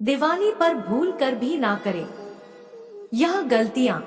दिवाली पर भूल कर भी ना करें यह गलतियां,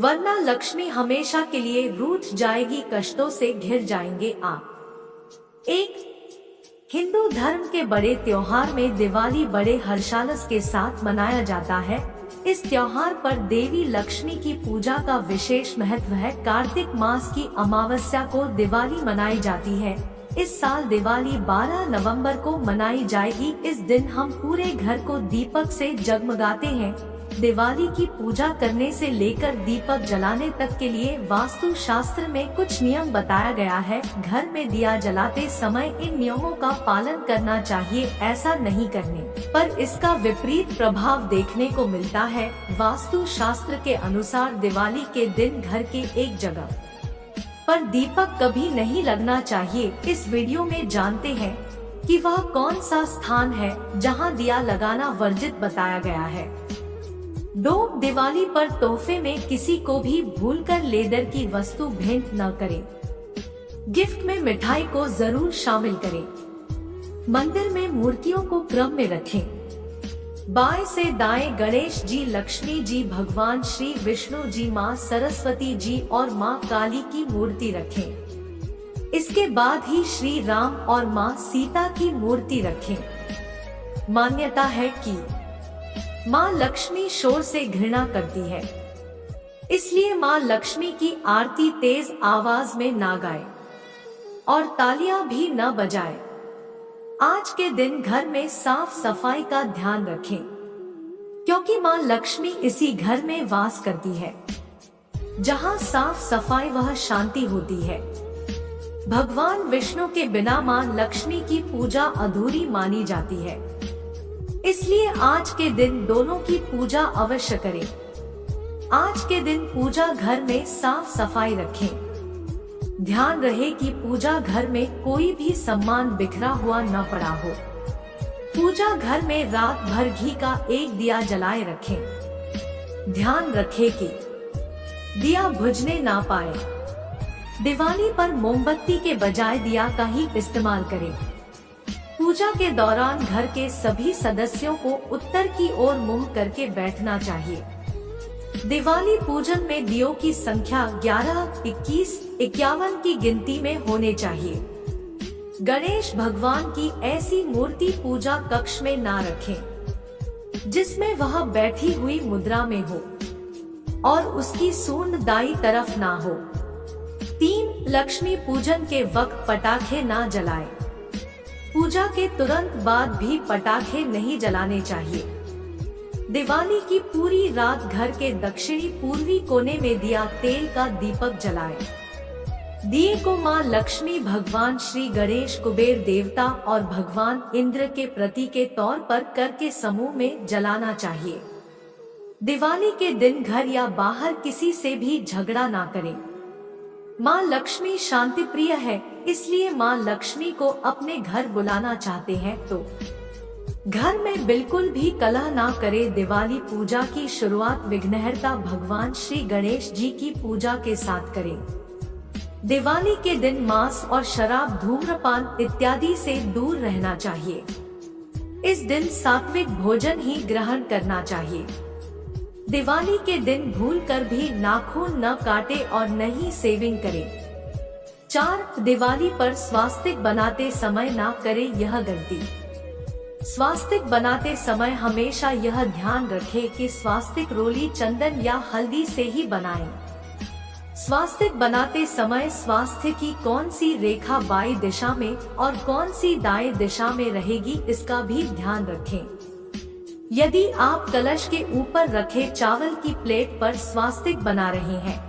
वरना लक्ष्मी हमेशा के लिए रूठ जाएगी, कष्टों से घिर जाएंगे आप। एक हिंदू धर्म के बड़े त्योहार में दिवाली बड़े हर्षोल्लास के साथ मनाया जाता है। इस त्योहार पर देवी लक्ष्मी की पूजा का विशेष महत्व है। कार्तिक मास की अमावस्या को दिवाली मनाई जाती है। इस साल दिवाली 12 नवंबर को मनाई जाएगी। इस दिन हम पूरे घर को दीपक से जगमगाते हैं। दिवाली की पूजा करने से लेकर दीपक जलाने तक के लिए वास्तु शास्त्र में कुछ नियम बताया गया है। घर में दिया जलाते समय इन नियमों का पालन करना चाहिए। ऐसा नहीं करने पर इसका विपरीत प्रभाव देखने को मिलता है। वास्तु शास्त्र के अनुसार दिवाली के दिन घर के एक जगह पर दीपक कभी नहीं लगना चाहिए। इस वीडियो में जानते हैं कि वह कौन सा स्थान है जहां दिया लगाना वर्जित बताया गया है। 2 दिवाली पर तोहफे में किसी को भी भूलकर लेदर की वस्तु भेंट न करें। गिफ्ट में मिठाई को जरूर शामिल करें। मंदिर में मूर्तियों को क्रम में रखें। बाएं से दाएं गणेश जी, लक्ष्मी जी, भगवान श्री विष्णु जी, माँ सरस्वती जी और माँ काली की मूर्ति रखें। इसके बाद ही श्री राम और माँ सीता की मूर्ति रखें। मान्यता है कि माँ लक्ष्मी शोर से घृणा करती है, इसलिए माँ लक्ष्मी की आरती तेज आवाज में ना गाए और तालियां भी न बजाए। आज के दिन घर में साफ सफाई का ध्यान रखें, क्योंकि माँ लक्ष्मी इसी घर में वास करती है। जहाँ साफ सफाई वह शांति होती है। भगवान विष्णु के बिना माँ लक्ष्मी की पूजा अधूरी मानी जाती है, इसलिए आज के दिन दोनों की पूजा अवश्य करें। आज के दिन पूजा घर में साफ सफाई रखें। ध्यान रहे कि पूजा घर में कोई भी सामान बिखरा हुआ न पड़ा हो। पूजा घर में रात भर घी का एक दिया जलाए रखें। ध्यान रखें कि दिया बुझने ना पाए। दिवाली पर मोमबत्ती के बजाय दिया का ही इस्तेमाल करें। पूजा के दौरान घर के सभी सदस्यों को उत्तर की ओर मुंह करके बैठना चाहिए। दिवाली पूजन में दियों की संख्या 11, 21, 51 की गिनती में होने चाहिए। गणेश भगवान की ऐसी मूर्ति पूजा कक्ष में ना रखें जिसमें वह बैठी हुई मुद्रा में हो और उसकी सूंड दाईं तरफ ना हो। 3 लक्ष्मी पूजन के वक्त पटाखे ना जलाएं। पूजा के तुरंत बाद भी पटाखे नहीं जलाने चाहिए। दिवाली की पूरी रात घर के दक्षिणी पूर्वी कोने में दिया तेल का दीपक जलाएं। दिए को माँ लक्ष्मी, भगवान श्री गणेश, कुबेर देवता और भगवान इंद्र के प्रतीक के तौर पर कर के समूह में जलाना चाहिए। दिवाली के दिन घर या बाहर किसी से भी झगड़ा ना करें। माँ लक्ष्मी शांति प्रिय है, इसलिए माँ लक्ष्मी को अपने घर बुलाना चाहते हैं तो घर में बिल्कुल भी कलह ना करे। दिवाली पूजा की शुरुआत विघ्नहर्ता भगवान श्री गणेश जी की पूजा के साथ करें। दिवाली के दिन मांस और शराब, धूम्रपान इत्यादि से दूर रहना चाहिए। इस दिन सात्विक भोजन ही ग्रहण करना चाहिए। दिवाली के दिन भूलकर भी नाखून न काटे और न ही शेविंग करें। 4 दिवाली पर स्वास्तिक बनाते समय ना करें यह गलती। स्वास्तिक बनाते समय हमेशा यह ध्यान रखें कि स्वास्तिक रोली, चंदन या हल्दी से ही बनाएं। स्वास्तिक बनाते समय स्वास्थ्य की कौन सी रेखा बाईं दिशा में और कौन सी दाएं दिशा में रहेगी इसका भी ध्यान रखें। यदि आप कलश के ऊपर रखे चावल की प्लेट पर स्वास्तिक बना रहे हैं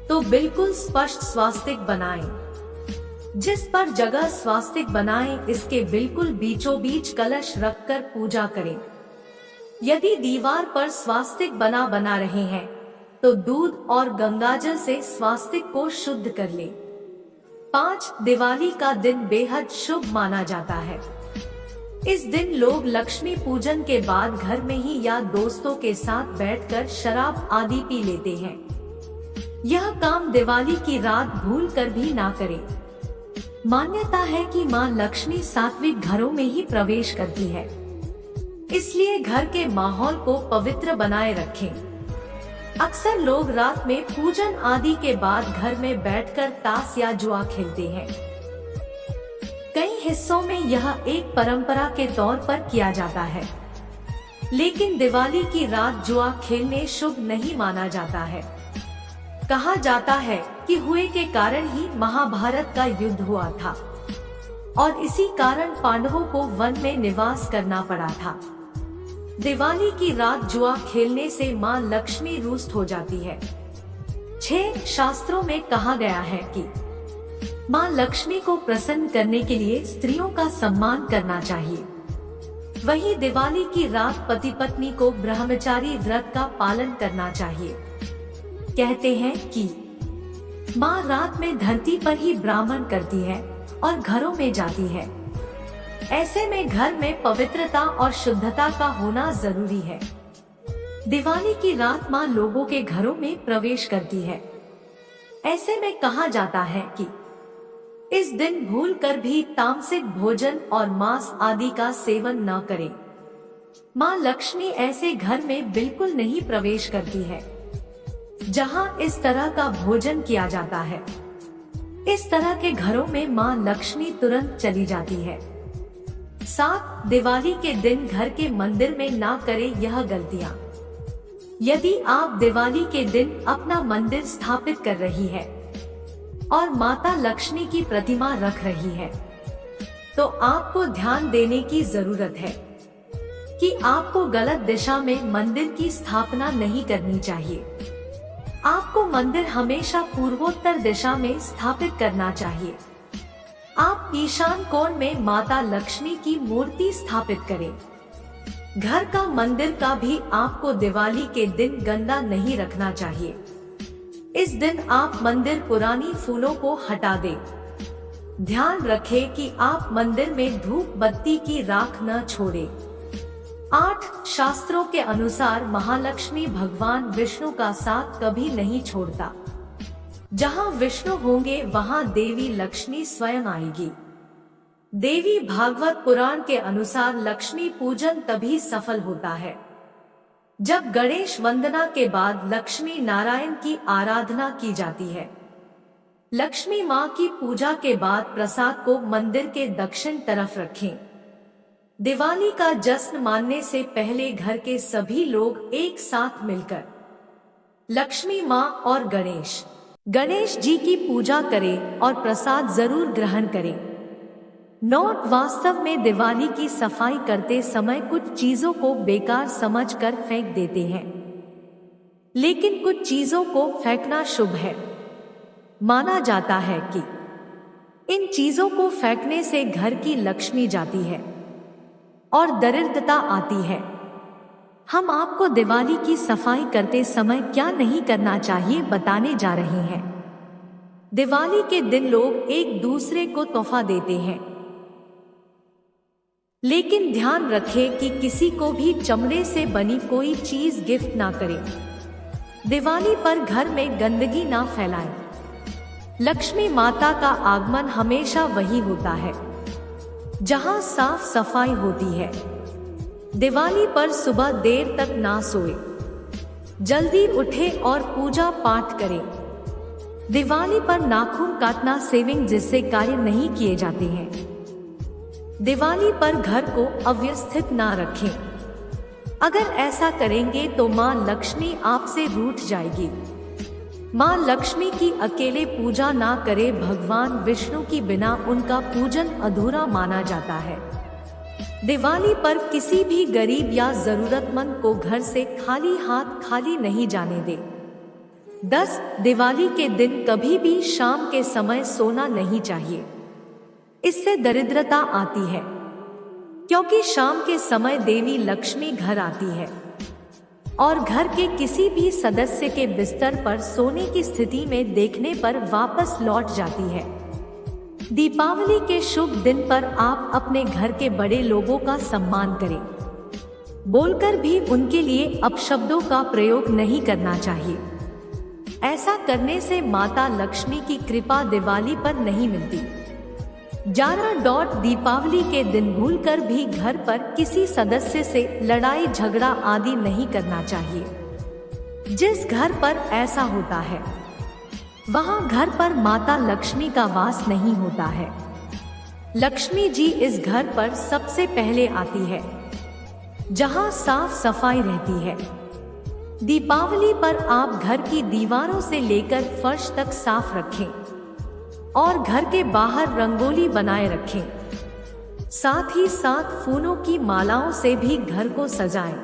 तो बिल्कुल स्पष्ट स्वास्तिक बनाएं। जिस पर जगह स्वास्तिक बनाएं इसके बिल्कुल बीचों बीच कलश रखकर पूजा करें। यदि दीवार पर स्वास्तिक बना रहे हैं तो दूध और गंगाजल से स्वास्तिक को शुद्ध कर लें। 5 दिवाली का दिन बेहद शुभ माना जाता है। इस दिन लोग लक्ष्मी पूजन के बाद घर में ही या दोस्तों के साथ बैठकर शराब आदि पी लेते हैं। यह काम दिवाली की रात भूल कर भी ना करें। मान्यता है कि माँ लक्ष्मी सात्विक घरों में ही प्रवेश करती है, इसलिए घर के माहौल को पवित्र बनाए रखें। अक्सर लोग रात में पूजन आदि के बाद घर में बैठकर ताश या जुआ खेलते हैं। कई हिस्सों में यह एक परंपरा के तौर पर किया जाता है, लेकिन दिवाली की रात जुआ खेलने शुभ नहीं माना जाता है। कहा जाता है कि हुए के कारण ही महाभारत का युद्ध हुआ था और इसी कारण पांडवों को वन में निवास करना पड़ा था। दिवाली की रात जुआ खेलने से मां लक्ष्मी रुष्ट हो जाती है। 6 शास्त्रों में कहा गया है कि मां लक्ष्मी को प्रसन्न करने के लिए स्त्रियों का सम्मान करना चाहिए। वहीं दिवाली की रात पति पत्नी को ब्रह्मचारी व्रत का पालन करना चाहिए। कहते हैं कि मां रात में धरती पर ही ब्राह्मण करती है और घरों में जाती है। ऐसे में घर में पवित्रता और शुद्धता का होना जरूरी है। दिवाली की रात मां लोगों के घरों में प्रवेश करती है। ऐसे में कहा जाता है कि इस दिन भूलकर भी तामसिक भोजन और मांस आदि का सेवन न करें। मां लक्ष्मी ऐसे घर में बिल्कुल नहीं प्रवेश करती है जहां इस तरह का भोजन किया जाता है। इस तरह के घरों में मां लक्ष्मी तुरंत चली जाती है। 7 दिवाली के दिन घर के मंदिर में ना करें यह गलतियां। यदि आप दिवाली के दिन अपना मंदिर स्थापित कर रही है और माता लक्ष्मी की प्रतिमा रख रही है, तो आपको ध्यान देने की जरूरत है कि आपको गलत दिशा में मंदिर की स्थापना नहीं करनी चाहिए। आपको मंदिर हमेशा पूर्वोत्तर दिशा में स्थापित करना चाहिए। आप ईशान कोण में माता लक्ष्मी की मूर्ति स्थापित करें। घर का मंदिर का भी आपको दिवाली के दिन गंदा नहीं रखना चाहिए। इस दिन आप मंदिर पुरानी फूलों को हटा दें। ध्यान रखें कि आप मंदिर में धूप बत्ती की राख न छोड़ें। 8 शास्त्रों के अनुसार महालक्ष्मी भगवान विष्णु का साथ कभी नहीं छोड़ता। जहां विष्णु होंगे वहां देवी लक्ष्मी स्वयं आएगी। देवी भागवत पुराण के अनुसार लक्ष्मी पूजन तभी सफल होता है जब गणेश वंदना के बाद लक्ष्मी नारायण की आराधना की जाती है। लक्ष्मी मां की पूजा के बाद प्रसाद को मंदिर के दक्षिण तरफ रखें। दिवाली का जश्न मानने से पहले घर के सभी लोग एक साथ मिलकर लक्ष्मी मां और गणेश जी की पूजा करें और प्रसाद जरूर ग्रहण करें। नोट: वास्तव में दिवाली की सफाई करते समय कुछ चीजों को बेकार समझकर फेंक देते हैं, लेकिन कुछ चीजों को फेंकना शुभ है। माना जाता है कि इन चीजों को फेंकने से घर की लक्ष्मी जाती है और दरिद्रता आती है। हम आपको दिवाली की सफाई करते समय क्या नहीं करना चाहिए बताने जा रहे हैं। दिवाली के दिन लोग एक दूसरे को तोहफा देते हैं, लेकिन ध्यान रखें कि किसी को भी चमड़े से बनी कोई चीज गिफ्ट ना करें। दिवाली पर घर में गंदगी ना फैलाएं। लक्ष्मी माता का आगमन हमेशा वही होता है जहां साफ सफाई होती है। दिवाली पर सुबह देर तक ना सोए, जल्दी उठे और पूजा पाठ करें। दिवाली पर नाखून काटना सेविंग जिससे कार्य नहीं किए जाते हैं। दिवाली पर घर को अव्यवस्थित ना रखें। अगर ऐसा करेंगे तो मां लक्ष्मी आपसे रूठ जाएगी। मां लक्ष्मी की अकेले पूजा ना करें। भगवान विष्णु की बिना उनका पूजन अधूरा माना जाता है। दिवाली पर किसी भी गरीब या जरूरतमंद को घर से खाली हाथ खाली नहीं जाने दे। 10 दिवाली के दिन कभी भी शाम के समय सोना नहीं चाहिए। इससे दरिद्रता आती है, क्योंकि शाम के समय देवी लक्ष्मी घर आती है और घर के किसी भी सदस्य के बिस्तर पर सोने की स्थिति में देखने पर वापस लौट जाती है। दीपावली के शुभ दिन पर आप अपने घर के बड़े लोगों का सम्मान करें। बोलकर भी उनके लिए अपशब्दों का प्रयोग नहीं करना चाहिए। ऐसा करने से माता लक्ष्मी की कृपा दिवाली पर नहीं मिलती। 11 दीपावली के दिन भूलकर भी घर पर किसी सदस्य से लड़ाई झगड़ा आदि नहीं करना चाहिए। जिस घर पर ऐसा होता है वहां घर पर माता लक्ष्मी का वास नहीं होता है। लक्ष्मी जी इस घर पर सबसे पहले आती है जहां साफ सफाई रहती है। दीपावली पर आप घर की दीवारों से लेकर फर्श तक साफ रखें और घर के बाहर रंगोली बनाए रखें। साथ ही साथ फूलों की मालाओं से भी घर को सजाएं।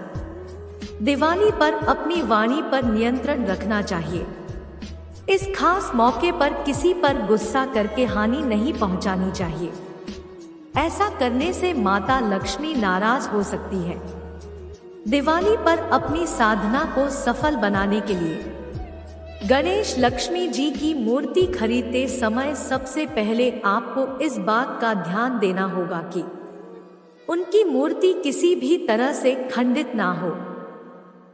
दिवाली पर अपनी वाणी पर नियंत्रण रखना चाहिए। इस खास मौके पर किसी पर गुस्सा करके हानि नहीं पहुंचानी चाहिए। ऐसा करने से माता लक्ष्मी नाराज हो सकती है। दिवाली पर अपनी साधना को सफल बनाने के लिए गणेश लक्ष्मी जी की मूर्ति खरीदते समय सबसे पहले आपको इस बात का ध्यान देना होगा कि उनकी मूर्ति किसी भी तरह से खंडित ना हो।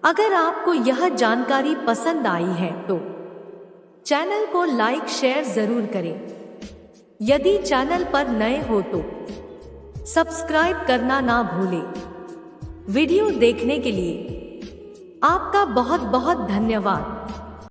अगर आपको यह जानकारी पसंद आई है तो चैनल को लाइक शेयर जरूर करें। यदि चैनल पर नए हो तो सब्सक्राइब करना ना भूलें। वीडियो देखने के लिए आपका बहुत बहुत धन्यवाद।